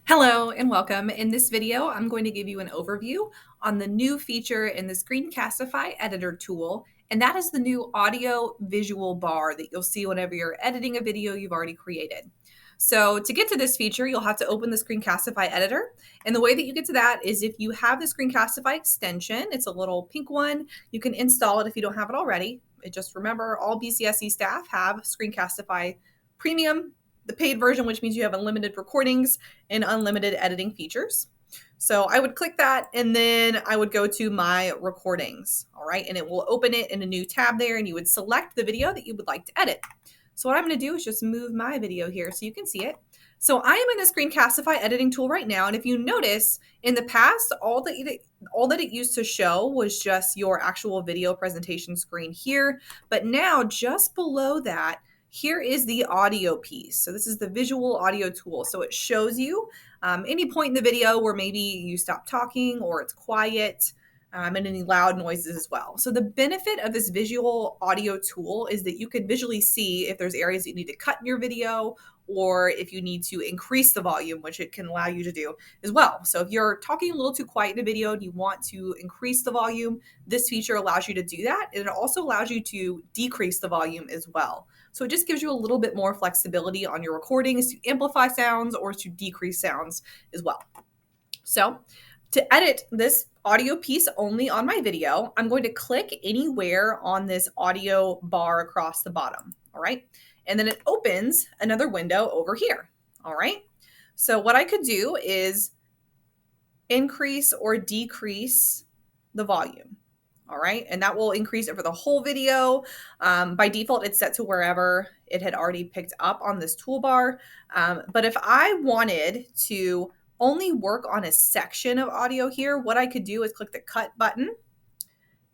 Hello and welcome. In this video, I'm going to give you an overview on the new feature in the Screencastify editor tool, and that is the new audio visual bar that you'll see whenever you're editing a video you've already created. So to get to this feature, you'll have to open the Screencastify editor. And the way that you get to that is if you have the Screencastify extension, it's a little pink one, you can install it if you don't have it already. Just remember, all BCSE staff have Screencastify Premium, the paid version, which means you have unlimited recordings and unlimited editing features. So I would click that and then I would go to my recordings, all right? And it will open it in a new tab there and you would select the video that you would like to edit. So what I'm gonna do is just move my video here so you can see it. So I am in the Screencastify editing tool right now. And if you notice, in the past, all that it used to show was just your actual video presentation screen here. But now just below that, here is the audio piece. So this is the visual audio tool. So it shows you any point in the video where maybe you stop talking or it's quiet, and any loud noises as well. So the benefit of this visual audio tool is that you can visually see if there's areas that you need to cut in your video or if you need to increase the volume, which it can allow you to do as well. So if you're talking a little too quiet in a video and you want to increase the volume, this feature allows you to do that. And it also allows you to decrease the volume as well. So it just gives you a little bit more flexibility on your recordings to amplify sounds or to decrease sounds as well. So to edit this audio piece only on my video, I'm going to click anywhere on this audio bar across the bottom, all right? And then it opens another window over here, all right? So what I could do is increase or decrease the volume, all right? And that will increase it for the whole video. By default, it's set to wherever it had already picked up on this toolbar. But if I wanted to only work on a section of audio here, what I could do is click the cut button.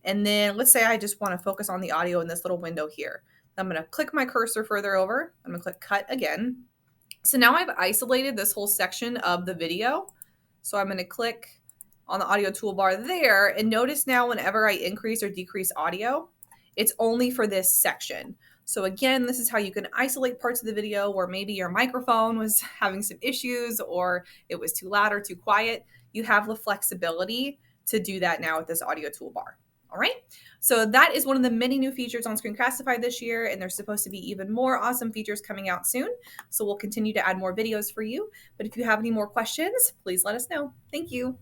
And then let's say I just want to focus on the audio in this little window here. I'm going to click my cursor further over. I'm going to click cut again. So now I've isolated this whole section of the video. So I'm going to click on the audio toolbar there, and notice now whenever I increase or decrease audio, it's only for this section. So again, this is how you can isolate parts of the video where maybe your microphone was having some issues or it was too loud or too quiet. You have the flexibility to do that now with this audio toolbar. All right, so that is one of the many new features on Screencastify this year, and there's supposed to be even more awesome features coming out soon. So we'll continue to add more videos for you. But if you have any more questions, please let us know. Thank you.